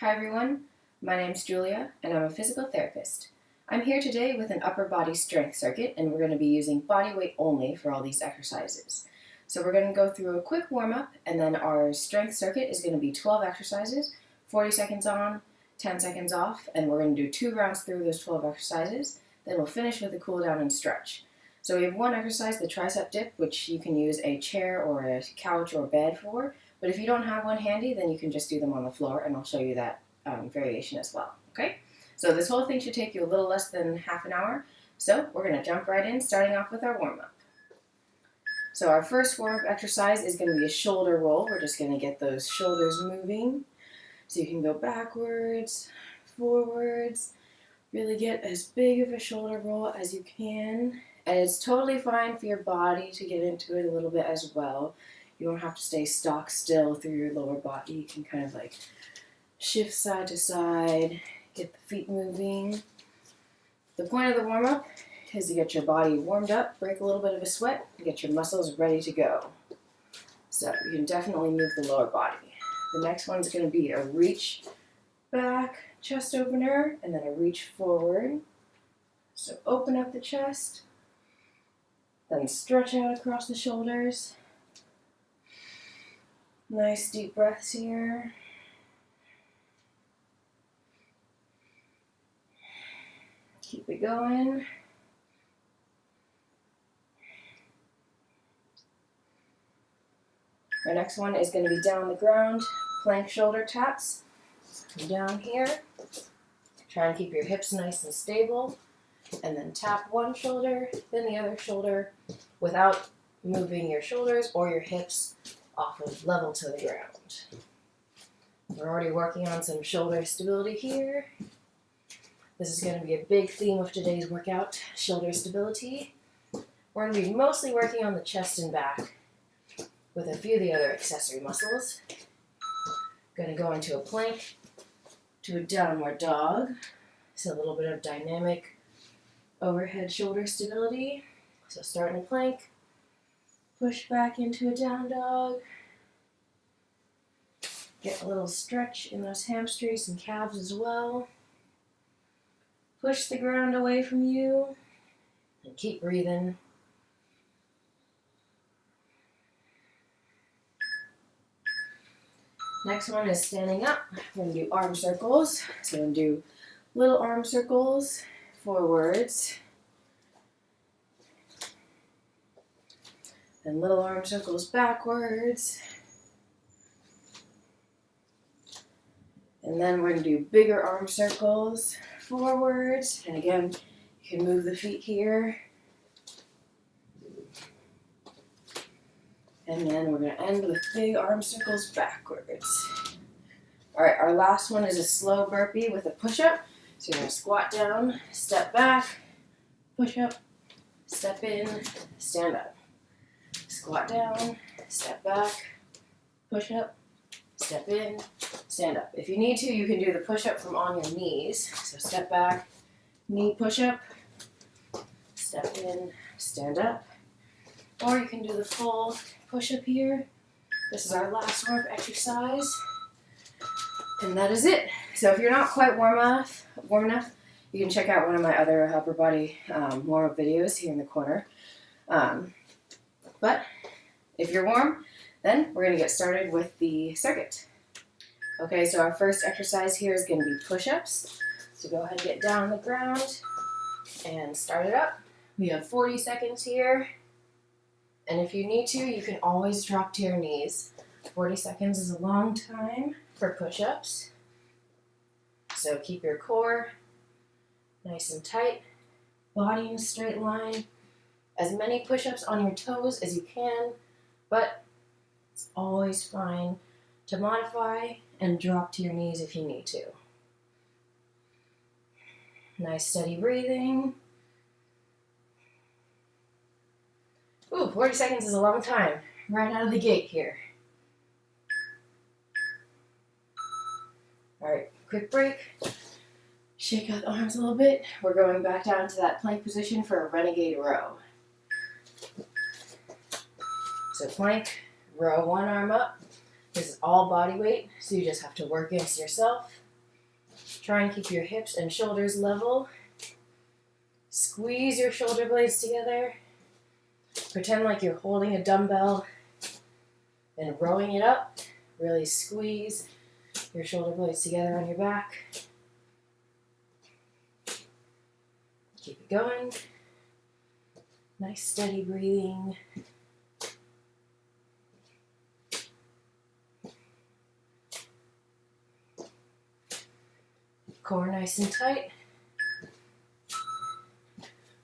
Hi everyone, my name's Julia and I'm a physical therapist. I'm here today with an upper body strength circuit and we're going to be using body weight only for all these exercises. So we're going to go through a quick warm-up and then our strength circuit is going to be 12 exercises, 40 seconds on, 10 seconds off, and we're going to do 2 rounds through those 12 exercises. Then we'll finish with a cool down and stretch. So we have one exercise, the tricep dip, which you can use a chair or a couch or bed for. But if you don't have one handy, then you can just do them on the floor, and I'll show you that variation as well. Okay? So this whole thing should take you a little less than half an hour. So we're going to jump right in, starting off with our warm-up. So our first warm-up exercise is going to be a shoulder roll. We're just going to get those shoulders moving. So you can go backwards, forwards, really get as big of a shoulder roll as you can. And it's totally fine for your body to get into it a little bit as well. You don't have to stay stock still through your lower body. You can kind of like shift side to side, get the feet moving. The point of the warm-up is to get your body warmed up, break a little bit of a sweat, and get your muscles ready to go. So you can definitely move the lower body. The next one's going to be a reach back chest opener and then a reach forward. So open up the chest, then stretch out across the shoulders. Nice deep breaths here. Keep it going. Our next one is going to be down on the ground, plank shoulder taps. Come down here. Try and keep your hips nice and stable. And then tap one shoulder, then the other shoulder, without moving your shoulders or your hips off of level to the ground. We're already working on some shoulder stability here. This is going to be a big theme of today's workout, shoulder stability. We're going to be mostly working on the chest and back with a few of the other accessory muscles. Going to go into a plank to a downward dog. So a little bit of dynamic overhead shoulder stability. So start in a plank, push back into a down dog. Get a little stretch in those hamstrings and calves as well. Push the ground away from you and keep breathing. Next one is standing up. We're going to do arm circles. So we're going to do little arm circles forwards. And little arm circles backwards. And then we're going to do bigger arm circles forwards. And again, you can move the feet here. And then we're going to end with big arm circles backwards. All right, our last one is a slow burpee with a push-up. So you're going to squat down, step back, push up, step in, stand up. Squat down, step back, push up, step in, stand up. If you need to, you can do the push-up from on your knees. So step back, knee push-up, step in, stand up. Or you can do the full push-up here. This is our last warm-up exercise. And that is it. So if you're not quite warm enough, you can check out one of my other upper body warm-up videos here in the corner. But if you're warm, then we're going to get started with the circuit. Okay, so our first exercise here is going to be push-ups. So go ahead and get down on the ground and start it up. We have 40 seconds here. And if you need to, you can always drop to your knees. 40 seconds is a long time for push-ups. So keep your core nice and tight, body in a straight line. As many push-ups on your toes as you can, but it's always fine to modify and drop to your knees if you need to. Nice steady breathing. Ooh, 40 seconds is a long time, right out of the gate here. All right, quick break. Shake out the arms a little bit. We're going back down to that plank position for a Renegade Row. So plank, row one arm up. This is all body weight, so you just have to work against yourself. Try and keep your hips and shoulders level. Squeeze your shoulder blades together. Pretend like you're holding a dumbbell and rowing it up. Really squeeze your shoulder blades together on your back. Keep it going. Nice steady breathing. Core nice and tight.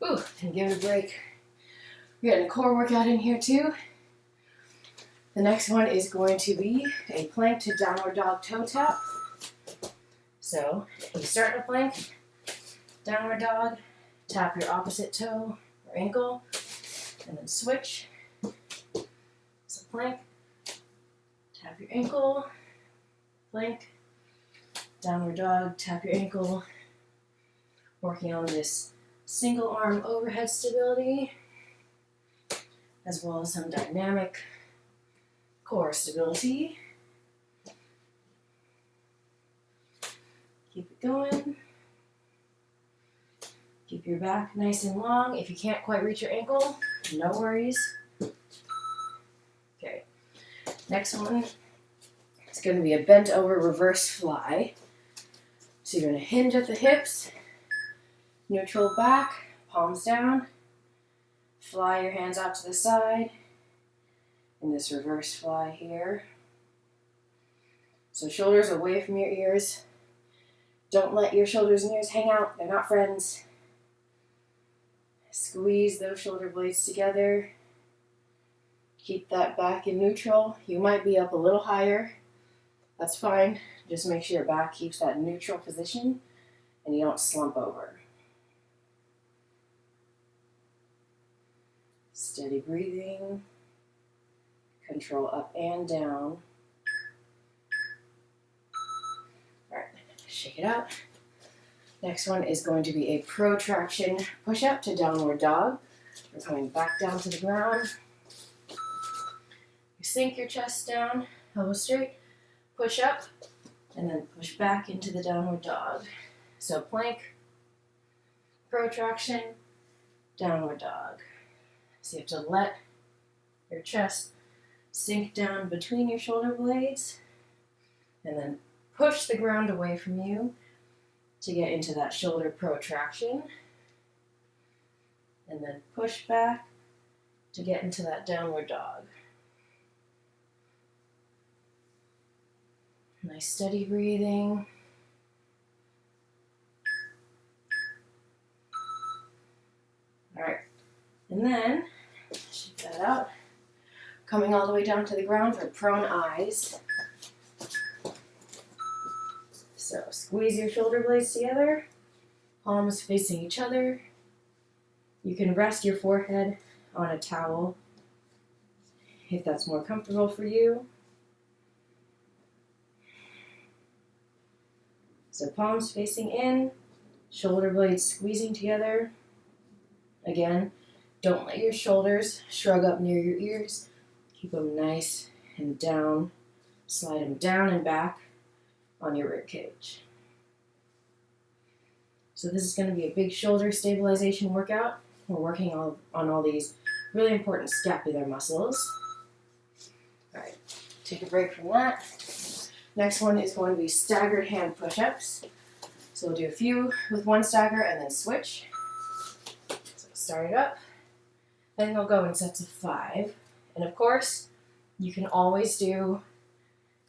Ooh, and give it a break. We're getting a core workout in here too. The next one is going to be a plank to downward dog toe tap. So you start in a plank, downward dog, tap your opposite toe or ankle, and then switch. So plank, tap your ankle, plank, downward dog, tap your ankle. Working on this single arm overhead stability, as well as some dynamic core stability. Keep it going. Keep your back nice and long. If you can't quite reach your ankle, no worries. Okay, next one is going to be a bent over reverse fly. So you're going to hinge at the hips, neutral back, palms down, fly your hands out to the side in this reverse fly here. So shoulders away from your ears. Don't let your shoulders and ears hang out. They're not friends. Squeeze those shoulder blades together. Keep that back in neutral. You might be up a little higher. That's fine. Just make sure your back keeps that neutral position and you don't slump over. Steady breathing. Control up and down. All right, shake it out. Next one is going to be a protraction push-up to downward dog. We're coming back down to the ground. You sink your chest down, elbows straight, push up, and then push back into the downward dog. So plank, protraction, downward dog. So you have to let your chest sink down between your shoulder blades and then push the ground away from you to get into that shoulder protraction, and then push back to get into that downward dog. Nice steady breathing. All right, and then shake that out. Coming all the way down to the ground for prone eyes. So squeeze your shoulder blades together, palms facing each other. You can rest your forehead on a towel if that's more comfortable for you. So palms facing in, shoulder blades squeezing together. Again, don't let your shoulders shrug up near your ears. Keep them nice and down. Slide them down and back on your rib cage. So this is going to be a big shoulder stabilization workout. We're working on all these really important scapular muscles. All right, take a break from that. Next one is going to be staggered hand push-ups. So we'll do a few with one stagger and then switch. So start it up. Then they'll go in sets of 5. And of course, you can always do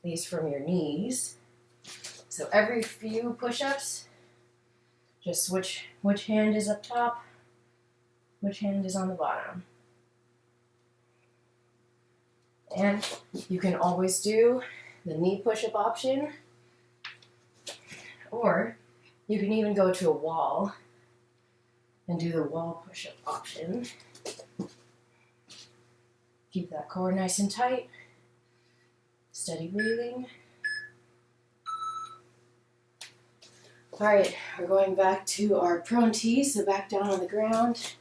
these from your knees. So every few push-ups, just switch which hand is up top, which hand is on the bottom. And you can always do the knee push-up option, or you can even go to a wall and do the wall push-up option. Keep that core nice and tight. Steady breathing. All right, we're going back to our prone T, so back down on the ground.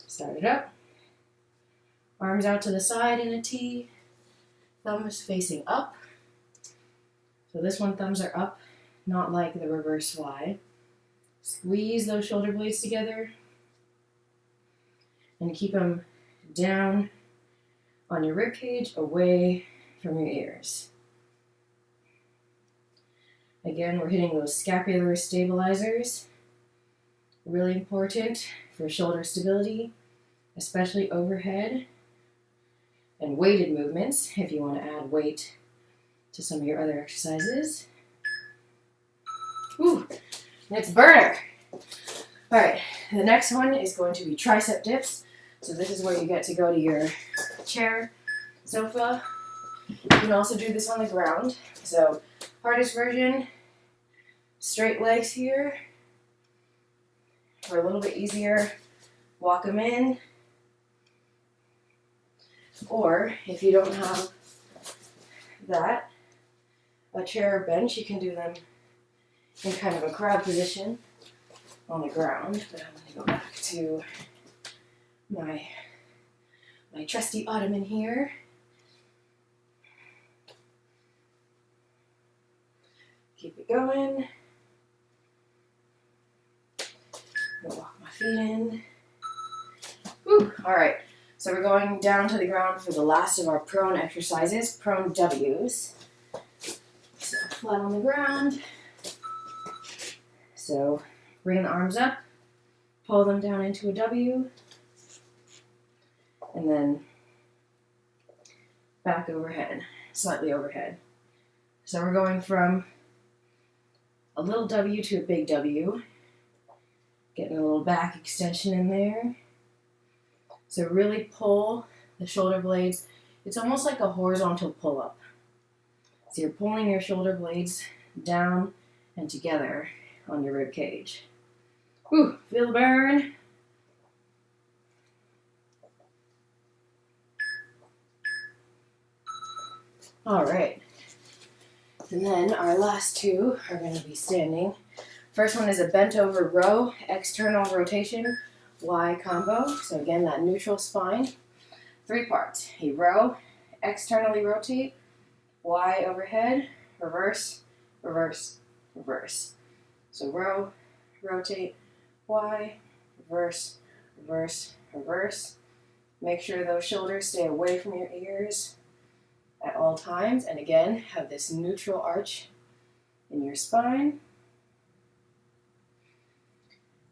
Start it up. Arms out to the side in a T. Thumbs facing up. So this one, thumbs are up, not like the reverse fly. Squeeze those shoulder blades together and keep them down on your rib cage, away from your ears. Again, we're hitting those scapular stabilizers. Really important for shoulder stability, especially overhead, and weighted movements if you want to add weight to some of your other exercises. Ooh, it's burner. All right, the next one is going to be tricep dips. So this is where you get to go to your chair, sofa. You can also do this on the ground. So hardest version, straight legs here. For a little bit easier, walk them in. Or if you don't have that, a chair or bench, you can do them in kind of a crab position on the ground. But I'm going to go back to my trusty ottoman here. Keep it going. I'm going to walk my feet in. Whew. All right, so we're going down to the ground for the last of our prone exercises, prone W's. So flat on the ground. So bring the arms up, pull them down into a W, and then back overhead, slightly overhead. So we're going from a little W to a big W, getting a little back extension in there. So really pull the shoulder blades. It's almost like a horizontal pull-up. So you're pulling your shoulder blades down and together on your rib cage. Whew, feel the burn. All right. And then our last two are going to be standing. First one is a bent over row, external rotation, Y combo. So again, that neutral spine. 3 parts. You row, externally rotate, Y overhead, reverse, reverse, reverse. So row, rotate, Y, reverse, reverse, reverse. Make sure those shoulders stay away from your ears at all times. And again, have this neutral arch in your spine.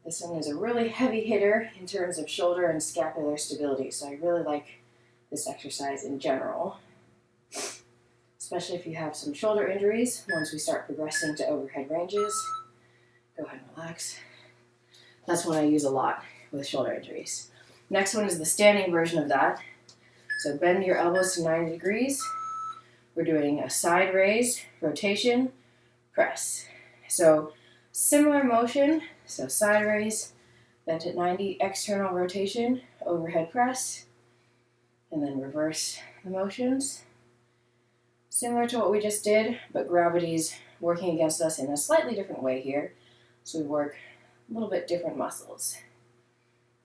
This one is a really heavy hitter in terms of shoulder and scapular stability. So I really like this exercise in general, especially if you have some shoulder injuries. Once we start progressing to overhead ranges, go ahead and relax. That's one I use a lot with shoulder injuries. Next one is the standing version of that. So bend your elbows to 90 degrees. We're doing a side raise, rotation, press. So similar motion, so side raise, bent at 90, external rotation, overhead press, and then reverse the motions. Similar to what we just did, but gravity's working against us in a slightly different way here. So we work a little bit different muscles.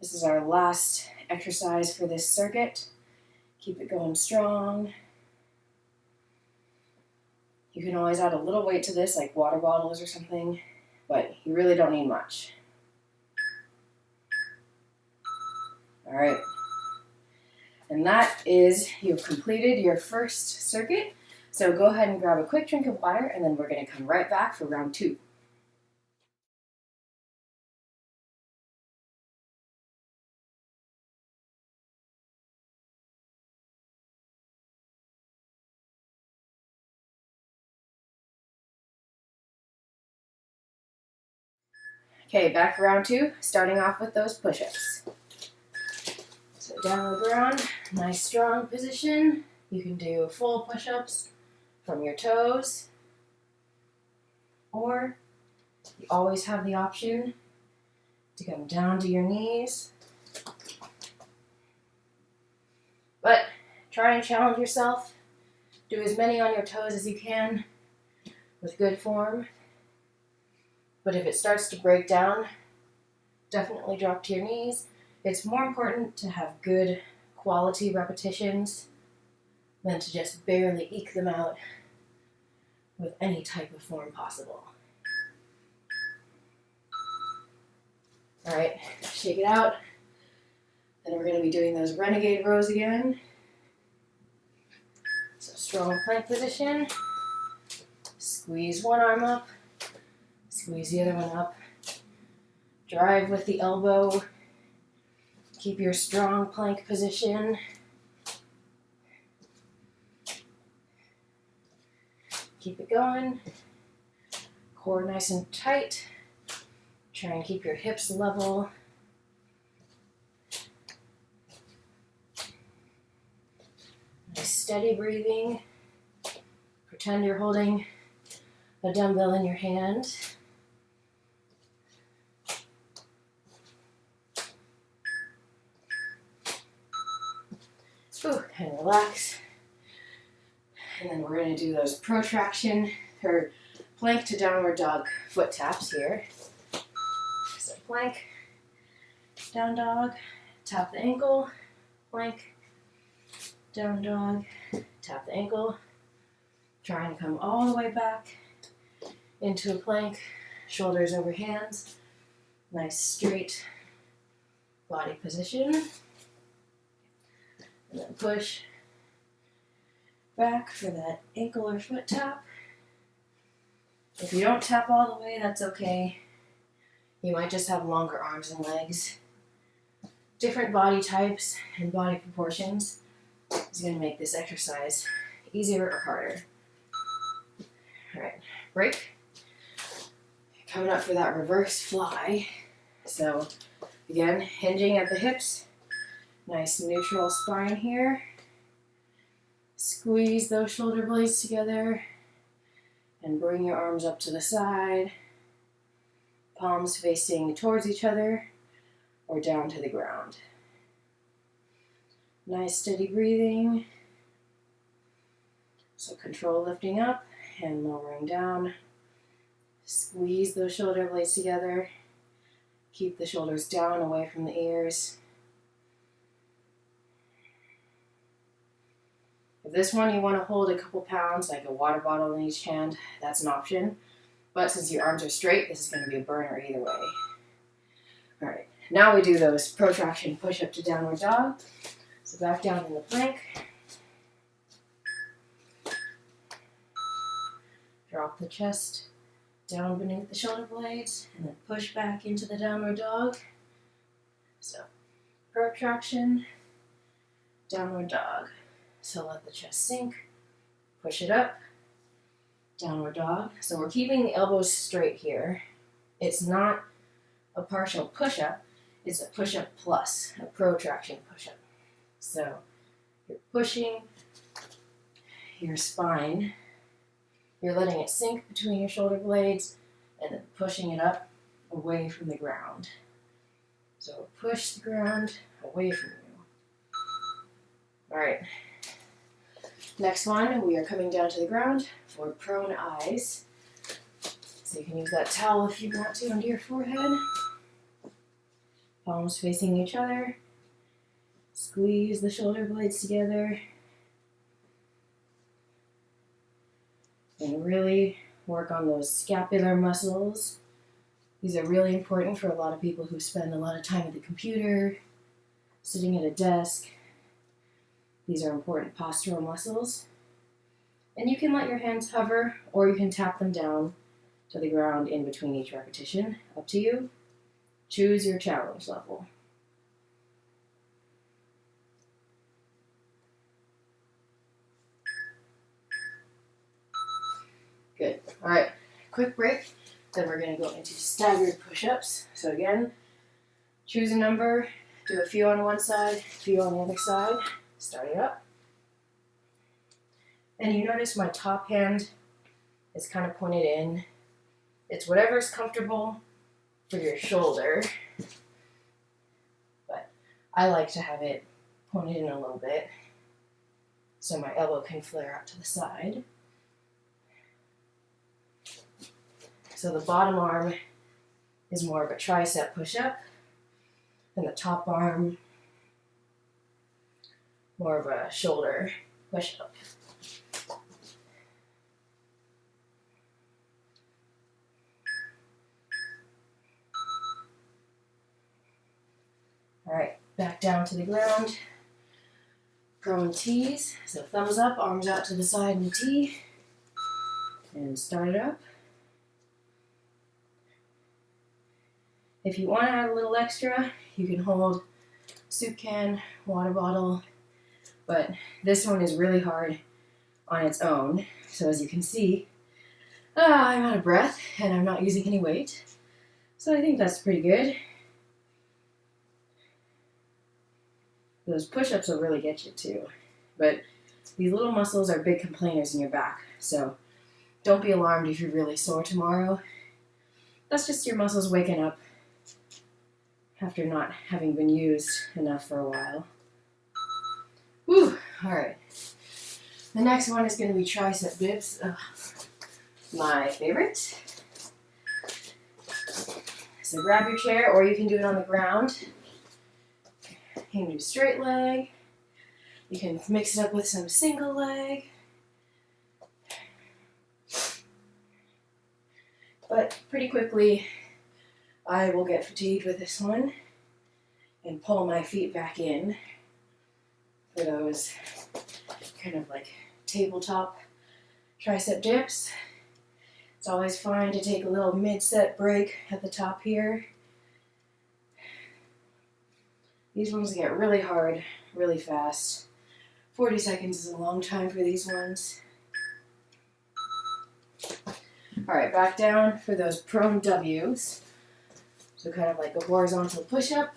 This is our last exercise for this circuit. Keep it going strong. You can always add a little weight to this, like water bottles or something, but you really don't need much. All right. And that is, you've completed your first circuit. So go ahead and grab a quick drink of water, and then we're going to come right back for round 2. Okay, back for round 2, starting off with those push-ups. So down on the ground, nice strong position. You can do full push-ups from your toes, or you always have the option to come down to your knees. But try and challenge yourself. Do as many on your toes as you can with good form. But if it starts to break down, definitely drop to your knees. It's more important to have good quality repetitions than to just barely eke them out with any type of form possible. All right, shake it out. Then we're going to be doing those Renegade Rows again. So strong plank position. Squeeze one arm up. Squeeze the other one up. Drive with the elbow. Keep your strong plank position. Keep it going. Core nice and tight. Try and keep your hips level. Nice steady breathing. Pretend you're holding a dumbbell in your hand. And relax. And then we're going to do those protraction or plank to downward dog foot taps here. So plank, down dog, tap the ankle, plank, down dog, tap the ankle. Try and come all the way back into a plank, shoulders over hands. Nice straight body position. And then push back for that ankle or foot tap. If you don't tap all the way, that's okay. You might just have longer arms and legs. Different body types and body proportions is going to make this exercise easier or harder. All right, break. Coming up for that reverse fly. So again, hinging at the hips. Nice neutral spine here. Squeeze those shoulder blades together and bring your arms up to the side. Palms facing towards each other or down to the ground. Nice steady breathing. So control lifting up and lowering down. Squeeze those shoulder blades together. Keep the shoulders down away from the ears. If this one you want to hold a couple pounds, like a water bottle in each hand, that's an option. But since your arms are straight, this is going to be a burner either way. All right, now we do those protraction push-up to downward dog. So back down in the plank. Drop the chest down beneath the shoulder blades and then push back into the downward dog. So protraction, downward dog. So let the chest sink, push it up, downward dog. So we're keeping the elbows straight here. It's not a partial push-up, it's a push-up plus, a protraction push-up. So you're pushing your spine, you're letting it sink between your shoulder blades, and then pushing it up away from the ground. So push the ground away from you. All right. Next one, we are coming down to the ground for prone eyes. So you can use that towel if you want to under your forehead. Palms facing each other. Squeeze the shoulder blades together. And really work on those scapular muscles. These are really important for a lot of people who spend a lot of time at the computer, sitting at a desk. These are important postural muscles. And you can let your hands hover or you can tap them down to the ground in between each repetition. Up to you. Choose your challenge level. Good. All right, quick break. Then we're going to go into staggered push-ups. So again, choose a number, do a few on one side, a few on the other side. Start it up. And you notice my top hand is kind of pointed in. It's whatever's comfortable for your shoulder. But I like to have it pointed in a little bit so my elbow can flare out to the side. So the bottom arm is more of a tricep push-up, and the top arm more of a shoulder push-up. down to the ground. Prone tees, so thumbs up, arms out to the side in the tee, and start it up. If you want to add a little extra, you can hold soup can, water bottle, but this one is really hard on its own. So as you can see, I'm out of breath and I'm not using any weight. So I think that's pretty good. Those push-ups will really get you too. But these little muscles are big complainers in your back. So don't be alarmed if you're really sore tomorrow. That's just your muscles waking up after not having been used enough for a while. Whew, all right. The next one is going to be tricep dips. My favorite. So grab your chair, or you can do it on the ground. You can do straight leg. You can mix it up with some single leg. But pretty quickly, I will get fatigued with this one and pull my feet back in for those kind of like tabletop tricep dips. It's always fine to take a little mid-set break at the top here. These ones get really hard, really fast. 40 seconds is a long time for these ones. All right, back down for those prone W's. So kind of like a horizontal push-up.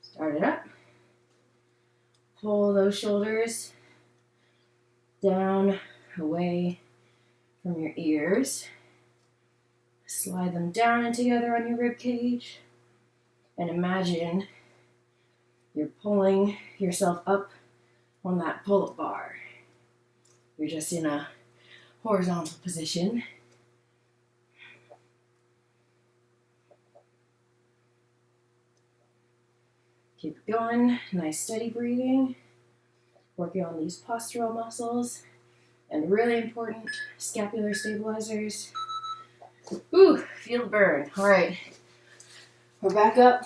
Start it up. Pull those shoulders down, away from your ears. Slide them down and together on your rib cage. And imagine you're pulling yourself up on that pull-up bar. You're just in a horizontal position. Keep going, nice steady breathing. Working on these postural muscles. And really important, scapular stabilizers. Ooh, feel the burn. All right, we're back up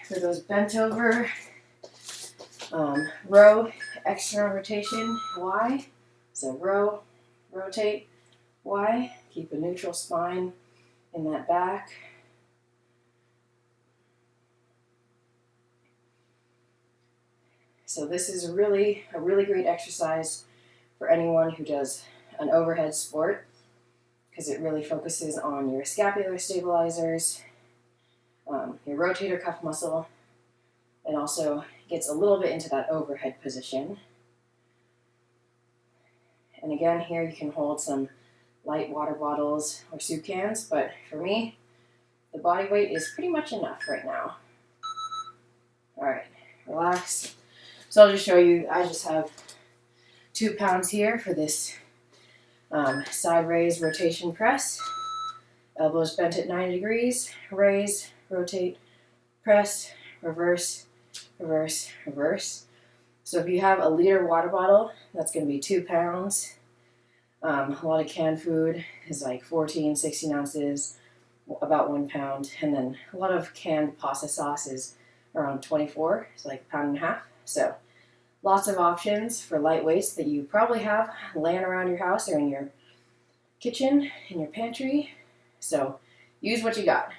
for those bent over row external rotation Y. So row, rotate Y. Keep a neutral spine in that back. So this is a really great exercise for anyone who does an overhead sport, because it really focuses on your scapular stabilizers, your rotator cuff muscle, and also gets a little bit into that overhead position. And again, here you can hold some light water bottles or soup cans, but for me, the body weight is pretty much enough right now. All right, relax. So I'll just show you, I just have 2 pounds here for this side raise rotation press. Elbows bent at 90 degrees, raise, rotate, press, reverse, reverse, reverse. So if you have a liter water bottle, that's going to be 2 pounds. A lot of canned food is like 14, 16 ounces, about 1 pound. And then a lot of canned pasta sauce is around 24, so like 1.5 pounds. So lots of options for light weights that you probably have laying around your house or in your kitchen, in your pantry. So use what you got.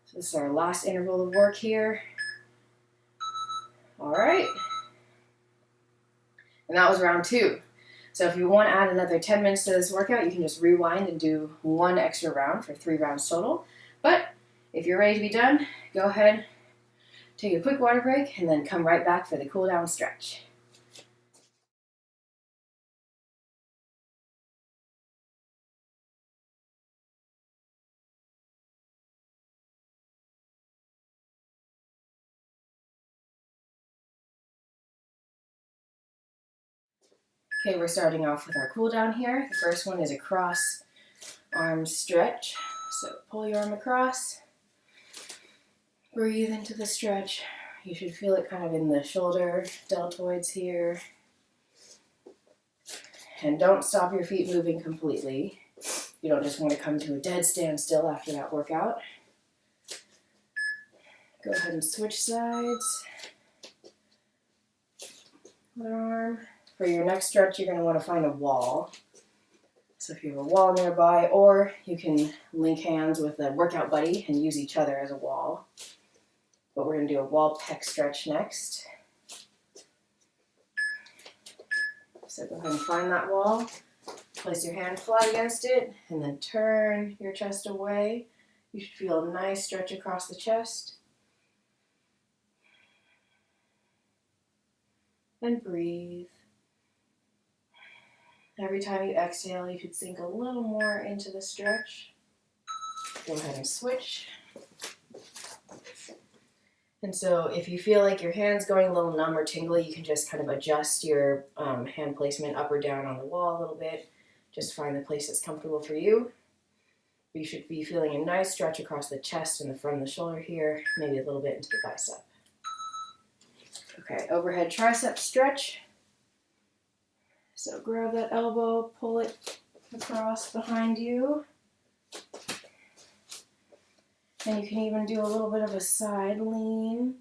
So this is our last interval of work here. All right. And that was round 2. So if you want to add another 10 minutes to this workout, you can just rewind and do 1 extra round for 3 rounds total. But if you're ready to be done, go ahead, take a quick water break, and then come right back for the cool down stretch. Okay, we're starting off with our cool down here. The first one is a cross arm stretch. So pull your arm across, breathe into the stretch. You should feel it kind of in the shoulder deltoids here. And don't stop your feet moving completely. You don't just want to come to a dead standstill after that workout. Go ahead and switch sides. Other arm. For your next stretch, you're going to want to find a wall. So if you have a wall nearby, or you can link hands with a workout buddy and use each other as a wall. But we're going to do a wall pec stretch next. So go ahead and find that wall. Place your hand flat against it, and then turn your chest away. You should feel a nice stretch across the chest. And breathe. Every time you exhale, you should sink a little more into the stretch. Go ahead and switch. And so if you feel like your hand's going a little numb or tingly, you can just kind of adjust your hand placement up or down on the wall a little bit. Just find the place that's comfortable for you. You should be feeling a nice stretch across the chest and the front of the shoulder here, maybe a little bit into the bicep. Okay, overhead tricep stretch. So grab that elbow, pull it across behind you. And you can even do a little bit of a side lean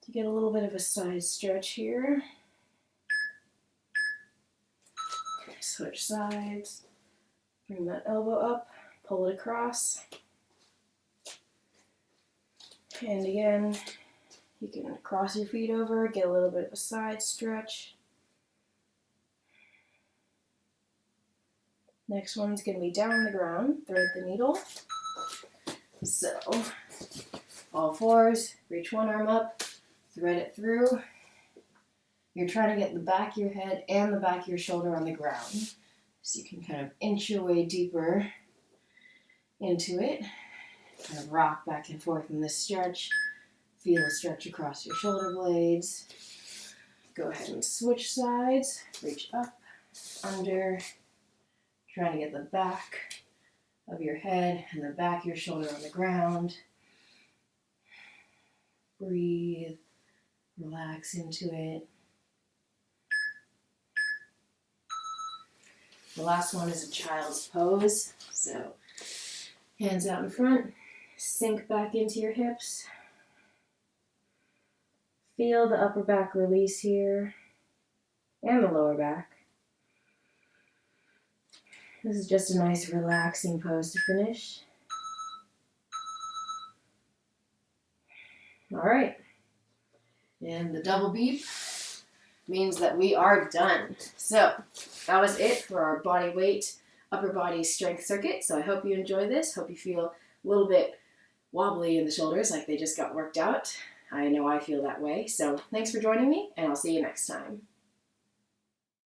to get a little bit of a side stretch here. Okay, switch sides. Bring that elbow up, pull it across. And again, you can cross your feet over, get a little bit of a side stretch. Next one's going to be down on the ground, thread the needle. So, all fours, reach one arm up, thread it through. You're trying to get the back of your head and the back of your shoulder on the ground. So you can kind of inch your way deeper into it. Kind of rock back and forth in this stretch. Feel a stretch across your shoulder blades. Go ahead and switch sides. Reach up, under. Trying to get the back of your head and the back of your shoulder on the ground. Breathe. Relax into it. The last one is a child's pose. So, hands out in front. Sink back into your hips. Feel the upper back release here. And the lower back. This is just a nice relaxing pose to finish. All right. And the double beep means that we are done. So that was it for our body weight, upper body strength circuit. So I hope you enjoy this. Hope you feel a little bit wobbly in the shoulders like they just got worked out. I know I feel that way. So thanks for joining me, and I'll see you next time.